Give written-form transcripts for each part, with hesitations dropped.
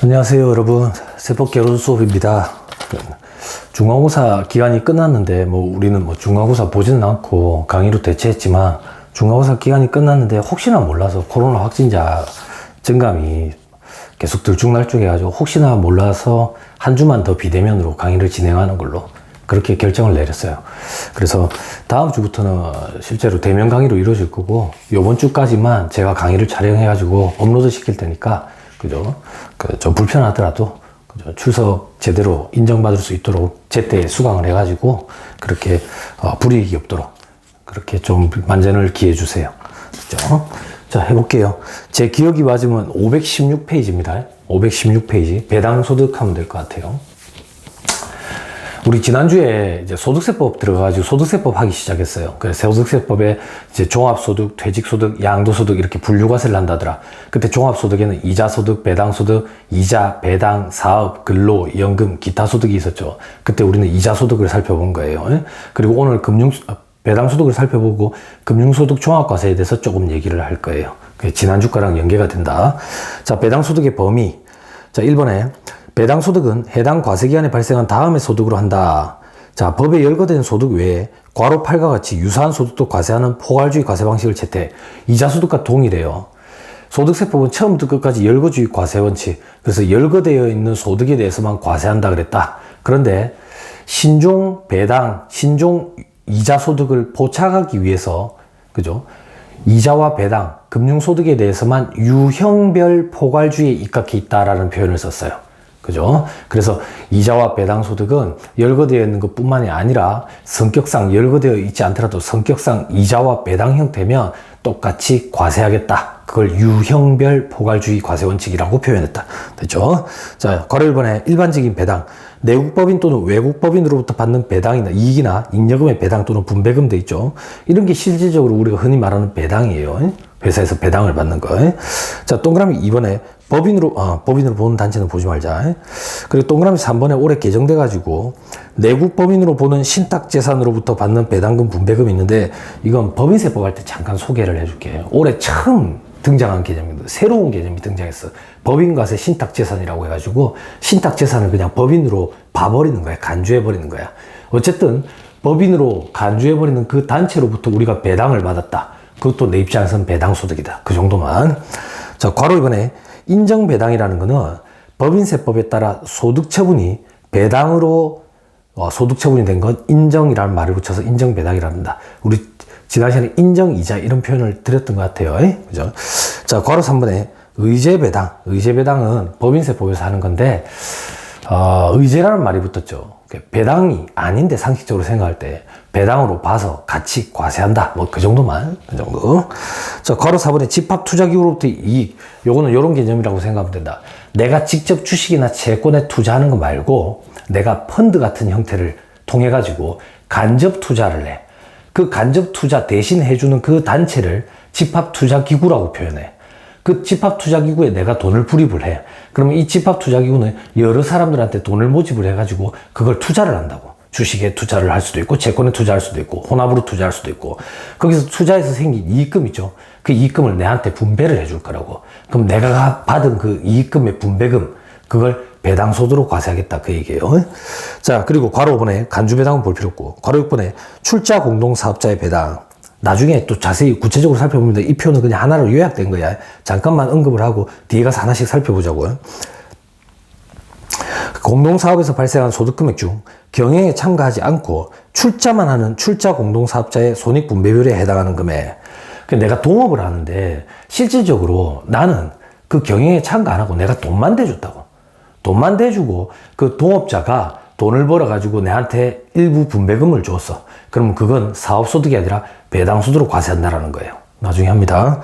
안녕하세요 여러분, 세법개론 수업입니다. 중간고사 기간이 끝났는데 우리는 중간고사 보지는 않고 강의로 대체했지만 중간고사 기간이 끝났는데 혹시나 몰라서 코로나 확진자 증감이 계속 들쭉날쭉 해가지고 혹시나 몰라서 한 주만 더 비대면으로 강의를 진행하는 걸로 그렇게 결정을 내렸어요. 그래서 다음 주부터는 실제로 대면 강의로 이루어질 거고 요번 주까지만 제가 강의를 촬영해가지고 업로드 시킬 테니까 그죠? 좀 불편하더라도 출석 제대로 인정받을 수 있도록 제때 수강을 해가지고 그렇게 불이익이 없도록 그렇게 좀 만전을 기해 주세요. 그죠? 자, 해볼게요. 제 기억이 맞으면 516페이지입니다. 516페이지. 배당소득 하면 될 것 같아요. 우리 지난주에 이제 소득세법 들어가가지고 소득세법 하기 시작했어요. 그래서 소득세법에 이제 종합소득, 퇴직소득, 양도소득 이렇게 분류과세를 한다더라. 그때 종합소득에는 이자소득, 배당소득, 이자, 배당, 사업, 근로, 연금, 기타 소득이 있었죠. 그때 우리는 이자소득을 살펴본 거예요. 그리고 오늘 배당소득을 살펴보고 금융소득 종합과세에 대해서 조금 얘기를 할 거예요. 지난주 거랑 연계가 된다. 자, 배당소득의 범위. 자, 1번에 배당소득은 해당 과세기간에 발생한 다음의 소득으로 한다. 자, 법에 열거된 소득 외에 괄호 8과 같이 유사한 소득도 과세하는 포괄주의 과세 방식을 채택. 이자소득과 동일해요. 소득세법은 처음부터 끝까지 열거주의 과세 원칙. 그래서 열거되어 있는 소득에 대해서만 과세한다 그랬다. 그런데 신종 배당, 신종 이자소득을 포착하기 위해서, 그죠? 이자와 배당, 금융소득에 대해서만 유형별 포괄주의에 입각해 있다라는 표현을 썼어요. 그죠? 그래서 이자와 배당 소득은 열거되어 있는 것 뿐만이 아니라 성격상 열거되어 있지 않더라도 성격상 이자와 배당 형태면 똑같이 과세하겠다. 그걸 유형별 포괄주의 과세 원칙이라고 표현했다. 됐죠? 자, 괄호 1번에 일반적인 배당. 내국법인 또는 외국법인으로부터 받는 배당이나 이익이나 잉여금의 배당 또는 분배금 돼 있죠. 이런 게 실질적으로 우리가 흔히 말하는 배당이에요. 회사에서 배당을 받는 거. 자, 동그라미 2번에 법인으로 보는 단체는 보지 말자. 그리고 동그라미 3번에 올해 개정돼가지고 내국법인으로 보는 신탁재산으로부터 받는 배당금, 분배금이 있는데 이건 법인세법 할 때 잠깐 소개를 해줄게요. 올해 처음 등장한 개념입니다. 새로운 개념이 등장했어. 법인과세 신탁재산이라고 해가지고 신탁재산을 그냥 법인으로 봐버리는 거야. 간주해버리는 거야. 어쨌든 법인으로 간주해버리는 그 단체로부터 우리가 배당을 받았다. 그것도 내 입장에서는 배당소득이다. 그 정도만. 자, 괄호 2번에 인정배당이라는 거는 법인세법에 따라 소득처분이 배당으로 소득처분이 된 건 인정이라는 말을 붙여서 인정배당이라고 한다. 우리 지난 시간에 인정이자 이런 표현을 드렸던 것 같아요. 그죠? 자, 괄호 3번에 의제배당. 의제배당은 법인세법에서 하는 건데 의제라는 말이 붙었죠. 배당이 아닌데 상식적으로 생각할 때 배당으로 봐서 같이 과세한다. 그 정도만. 그 정도. 자, 괄호 4번에 집합투자기구로부터 이익. 요거는 요런 개념이라고 생각하면 된다. 내가 직접 주식이나 채권에 투자하는 거 말고 내가 펀드 같은 형태를 통해 가지고 간접 투자를 해. 그 간접 투자 대신 해주는 그 단체를 집합투자기구라고 표현해. 그 집합투자기구에 내가 돈을 불입을 해. 그러면 이 집합투자기구는 여러 사람들한테 돈을 모집을 해가지고 그걸 투자를 한다고. 주식에 투자를 할 수도 있고, 채권에 투자할 수도 있고, 혼합으로 투자할 수도 있고, 거기서 투자해서 생긴 이익금 있죠? 그 이익금을 내한테 분배를 해줄 거라고. 그럼 내가 받은 그 이익금의 분배금, 그걸 배당소득으로 과세하겠다. 그 얘기예요. 자, 그리고 괄호 5번에 간주배당은 볼 필요 없고, 괄호 6번에 출자 공동사업자의 배당. 나중에 또 자세히 구체적으로 살펴보면 이 표는 그냥 하나로 요약된 거야. 잠깐만 언급을 하고 뒤에 가서 하나씩 살펴보자고요. 공동사업에서 발생한 소득금액 중 경영에 참가하지 않고 출자만 하는 출자 공동사업자의 손익분배율에 해당하는 금액. 내가 동업을 하는데 실질적으로 나는 그 경영에 참가 안 하고 내가 돈만 대줬다고. 돈만 대주고 그 동업자가 돈을 벌어가지고 내한테 일부 분배금을 줬어. 그러면 그건 사업소득이 아니라 배당소득으로 과세한다라는 거예요. 나중에 합니다.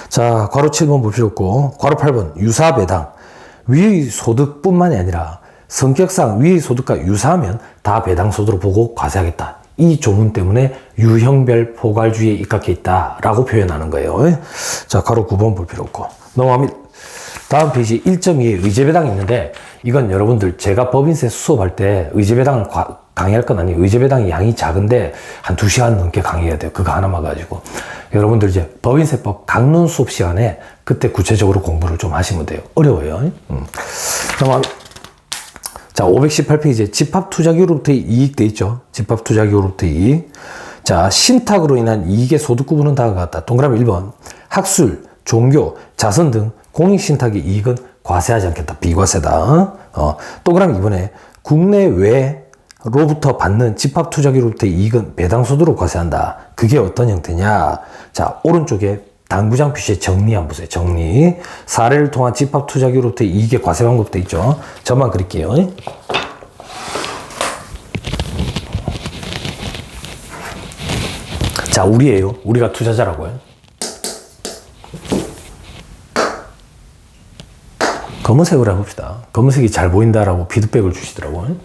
자, 괄호 7번 볼 필요 없고, 괄호 8번 유사배당. 위의 소득뿐만이 아니라 성격상 위의 소득과 유사하면 다 배당소득으로 보고 과세하겠다. 이 조문 때문에 유형별 포괄주의에 입각해 있다라고 표현하는 거예요. 자, 괄호 9번 볼 필요 없고 넘어갑니다. 다음 페이지 1.2에 의제배당이 있는데 이건 여러분들 제가 법인세 수업할 때 의제배당을 강의할 건 아니에요. 의제배당이 양이 작은데 한 2시간 넘게 강의해야 돼요. 그거 하나만 가지고. 여러분들 이제 법인세법 강론 수업 시간에 그때 구체적으로 공부를 좀 하시면 돼요. 어려워요. 그러면 자, 518페이지에 집합투자기로부터의 이익 돼 있죠. 집합투자기로부터의 이익. 자, 신탁으로 인한 이익의 소득 구분은 다음과 같다. 동그라미 1번. 학술, 종교, 자선 등 공익신탁의 이익은 과세하지 않겠다. 비과세다. 동그라미 2번에 국내외로부터 받는 집합투자기로부터의 이익은 배당소득으로 과세한다. 그게 어떤 형태냐? 자, 오른쪽에 당구장 표시에 정리 한번 보세요. 정리. 사례를 통한 집합투자기로부터의 이익의 과세 방법도 있죠. 저만 그릴게요. 자, 우리예요. 우리가 투자자라고요. 검은색으로 해봅시다. 검은색이 잘 보인다라고 피드백을 주시더라고요.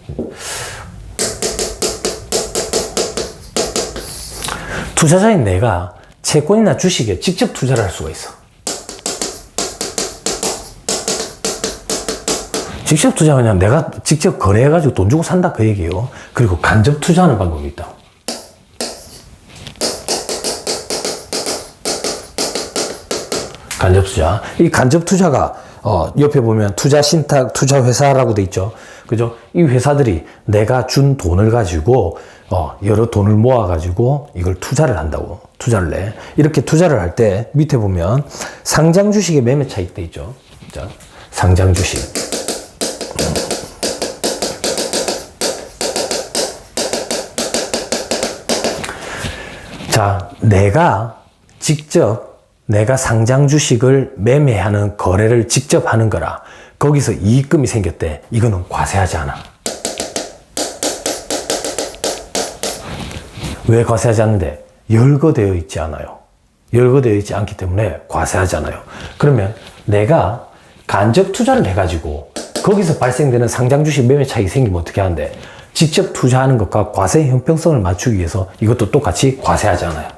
투자자인 내가 채권이나 주식에 직접 투자를 할 수가 있어. 직접 투자 그냥 내가 직접 거래해가지고 돈 주고 산다 그 얘기예요. 그리고 간접 투자하는 방법이 있다. 간접 투자. 이 간접 투자가 옆에 보면 투자 신탁, 투자 회사라고 돼 있죠. 그죠? 이 회사들이 내가 준 돈을 가지고 여러 돈을 모아 가지고 이걸 투자를 한다고. 투자를 내. 이렇게 투자를 할 때 밑에 보면 상장 주식의 매매 차익 돼 있죠. 자, 상장 주식. 자, 내가 상장 주식을 매매하는 거래를 직접 하는 거라. 거기서 이익금이 생겼대. 이거는 과세하지 않아. 왜 과세하지 않는데? 열거되어 있지 않아요. 열거되어 있지 않기 때문에 과세하지 않아요. 그러면 내가 간접 투자를 해가지고 거기서 발생되는 상장 주식 매매 차익이 생기면 어떻게 하는데? 직접 투자하는 것과 과세 형평성을 맞추기 위해서 이것도 똑같이 과세하지 않아요.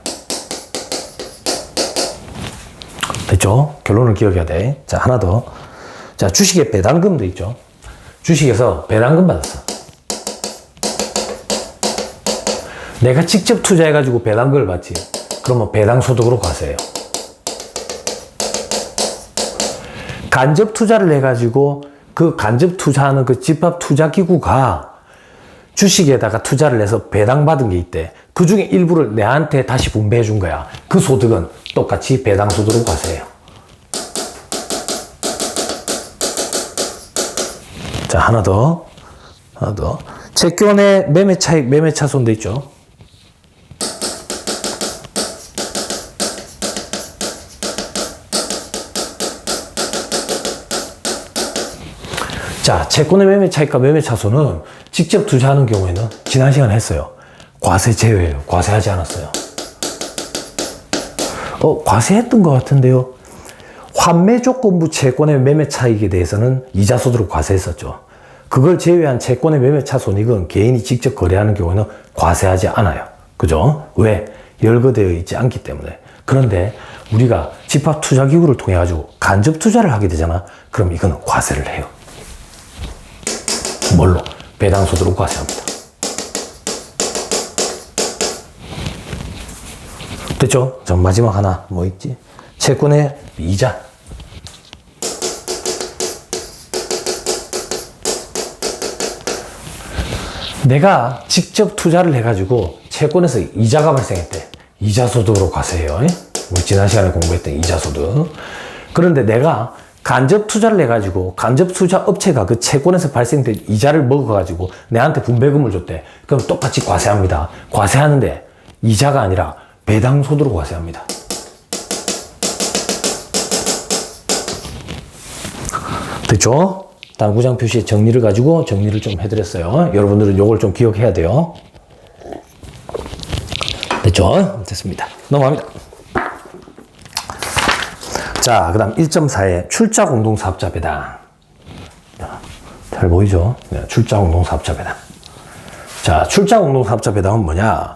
됐죠? 결론을 기억해야 돼. 자, 하나 더. 자, 주식에 배당금도 있죠. 주식에서 배당금 받았어. 내가 직접 투자해가지고 배당금을 받지. 그러면 배당소득으로 과세해요. 간접 투자를 해가지고 그 간접 투자하는 그 집합투자기구가 주식에다가 투자를 해서 배당받은 게 있대. 그 중에 일부를 내한테 다시 분배해 준 거야. 그 소득은 똑같이 배당소득으로 과세해요. 자, 하나 더. 채권의 매매 차익, 매매 차손도 있죠. 자, 채권의 매매 차익과 매매 차손은 직접 투자하는 경우에는 지난 시간에 했어요. 과세 제외예요. 과세하지 않았어요. 과세했던 것 같은데요. 환매 조건부 채권의 매매 차익에 대해서는 이자 소득으로 과세했었죠. 그걸 제외한 채권의 매매 차손익은 개인이 직접 거래하는 경우에는 과세하지 않아요. 그죠? 왜? 열거되어 있지 않기 때문에. 그런데 우리가 집합투자기구를 통해 가지고 간접 투자를 하게 되잖아. 그럼 이거는 과세를 해요. 뭘로? 배당소득으로 과세합니다. 됐죠? 자, 마지막 하나 뭐 있지? 채권의 이자. 내가 직접 투자를 해가지고 채권에서 이자가 발생했대. 이자소득으로 과세해요. 우리 지난 시간에 공부했던 이자소득. 그런데 내가 간접 투자를 해가지고 간접 투자 업체가 그 채권에서 발생된 이자를 먹어가지고 내한테 분배금을 줬대. 그럼 똑같이 과세합니다. 과세하는데 이자가 아니라 배당소득으로 과세합니다. 됐죠? 당구장 표시의 정리를 가지고 정리를 좀 해드렸어요. 여러분들은 요걸 좀 기억해야 돼요. 됐죠? 됐습니다. 넘어갑니다. 자, 그 다음 1.4에 출자 공동사업자 배당. 잘 보이죠? 네, 출자 공동사업자 배당. 자, 출자 공동사업자 배당은 뭐냐?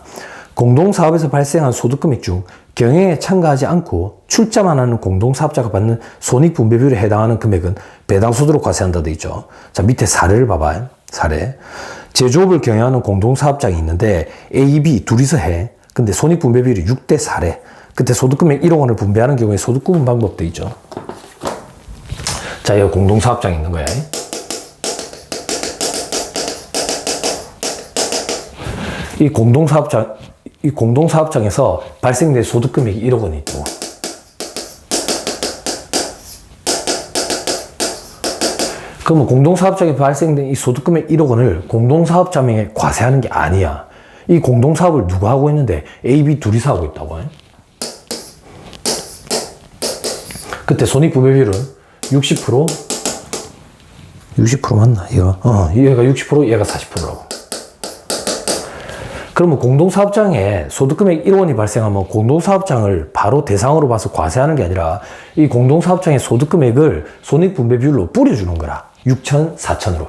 공동사업에서 발생한 소득금액 중 경영에 참가하지 않고 출자만 하는 공동사업자가 받는 손익분배비율에 해당하는 금액은 배당소득으로 과세한다 돼 있죠. 자, 밑에 사례를 봐봐요. 사례. 제조업을 경영하는 공동사업장이 있는데 A, B 둘이서 해. 근데 손익분배비율이 6대 4래. 그때 소득금액 1억 원을 분배하는 경우에 소득구분 방법도 있죠. 자, 여기 공동사업장이 있는 거야. 이 공동사업장에서 발생된 소득금액이 1억 원이 있고, 그러면 공동사업장에 발생된 이 소득금액 1억 원을 공동사업자명에 과세하는 게 아니야. 이 공동사업을 누가 하고 있는데 A, B 둘이서 하고 있다고. 그때 손익분배비율은 60% 맞나? 얘가 60%, 얘가 40%라고. 그러면 공동사업장에 소득금액 1억 원이 발생하면 공동사업장을 바로 대상으로 봐서 과세하는 게 아니라 이 공동사업장의 소득금액을 손익분배비율로 뿌려주는 거라. 6천, 4천으로.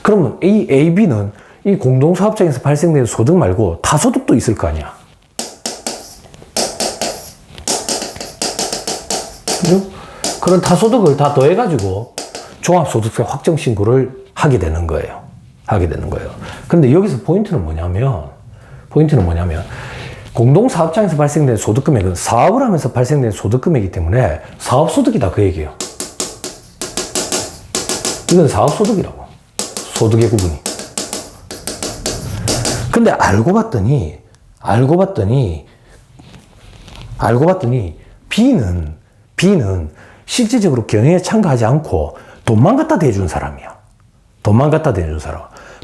그러면 이 A, B는 이 공동사업장에서 발생된 소득 말고 타소득도 있을 거 아니야. 그죠? 그런 타소득을 다 더해가지고 종합소득세 확정신고를 하게 되는 거예요. 근데 여기서 포인트는 뭐냐면, 공동사업장에서 발생된 소득금액은 사업을 하면서 발생된 소득금액이기 때문에 사업소득이다, 그 얘기예요. 이건 사업소득이라고. 소득의 구분이. 근데 알고 봤더니 B는 실질적으로 경영에 참가하지 않고 돈만 갖다 대준 사람이야.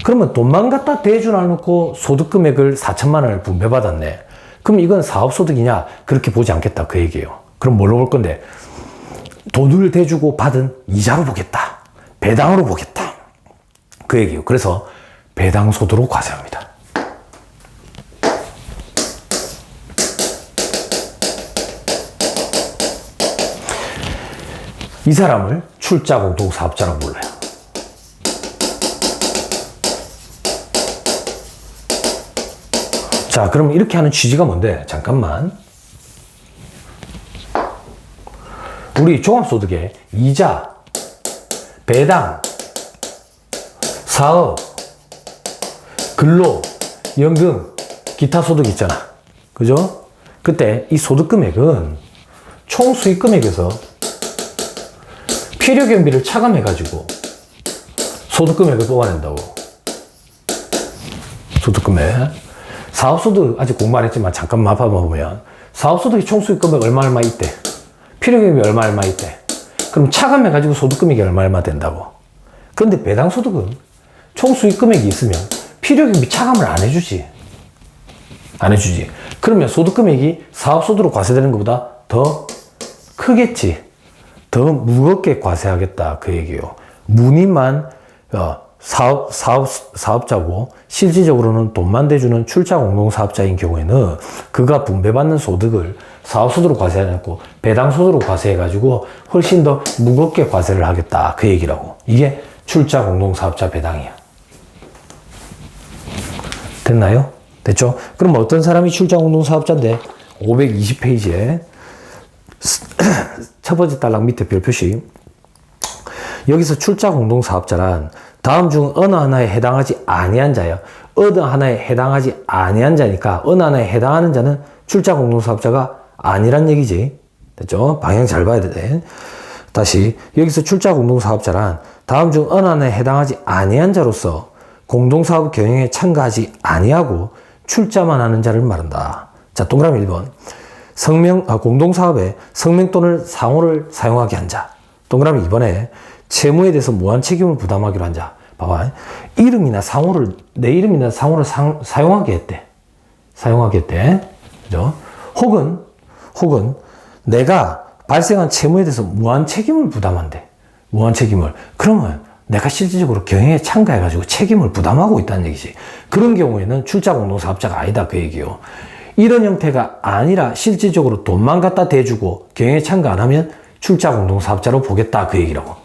그러면 돈만 갖다 대준 놓고 소득금액을 4천만 원을 분배받았네. 그럼 이건 사업소득이냐? 그렇게 보지 않겠다, 그 얘기예요. 그럼 뭘로 볼 건데? 돈을 대주고 받은 이자로 보겠다. 배당으로 보겠다. 그 얘기예요. 그래서 배당소득으로 과세합니다. 이 사람을 출자공동사업자라고 불러요. 자, 그럼 이렇게 하는 취지가 뭔데? 잠깐만. 우리 종합소득에 이자, 배당, 사업, 근로, 연금, 기타 소득 있잖아. 그죠? 그때 이 소득금액은 총수익금액에서 필요경비를 차감해가지고 소득금액을 뽑아낸다고. 소득금액. 사업소득 아직 공부 안 했지만 잠깐 봐보면 사업소득이 총수익금액 얼마 있대. 필요경비 얼마 있대. 그럼 차감해가지고 소득금액이 얼마 된다고. 그런데 배당소득은 총수익금액이 있으면 필요경비 차감을 안 해주지. 그러면 소득금액이 사업소득으로 과세되는 것보다 더 크겠지. 더 무겁게 과세하겠다, 그 얘기예요. 무늬만 사업자고 실질적으로는 돈만 대주는 출자공동사업자인 경우에는 그가 분배받는 소득을 사업소득으로 과세하지 않고 배당소득으로 과세해가지고 훨씬 더 무겁게 과세를 하겠다, 그 얘기라고. 이게 출자공동사업자 배당이야. 됐나요? 됐죠? 그럼 어떤 사람이 출자공동사업자인데 520페이지에 첫 번째 달락 밑에 별 표시. 여기서 출자공동사업자란 다음 중 어느 하나에 해당하지 아니한 자예요. 어느 하나에 해당하지 아니한 자니까 어느 하나에 해당하는 자는 출자공동사업자가 아니란 얘기지. 됐죠? 방향 잘 봐야 돼. 다시 여기서 출자공동사업자란 다음 중 어느 하나에 해당하지 아니한 자로서 공동사업 경영에 참가하지 아니하고 출자만 하는 자를 말한다. 자, 동그라미 1번. 공동사업에 성명 또는 상호를 사용하게 한 자. 동그라미 2번에 채무에 대해서 무한 책임을 부담하기로 한 자. 봐봐. 이름이나 상호를, 내 이름이나 상호를 사용하게 했대. 그죠? 혹은 내가 발생한 채무에 대해서 무한 책임을 부담한대. 무한 책임을. 그러면 내가 실질적으로 경영에 참가해가지고 책임을 부담하고 있다는 얘기지. 그런 경우에는 출자공동사업자가 아니다, 그 얘기요. 이런 형태가 아니라 실질적으로 돈만 갖다 대주고 경영에 참가 안 하면 출자공동사업자로 보겠다, 그 얘기라고.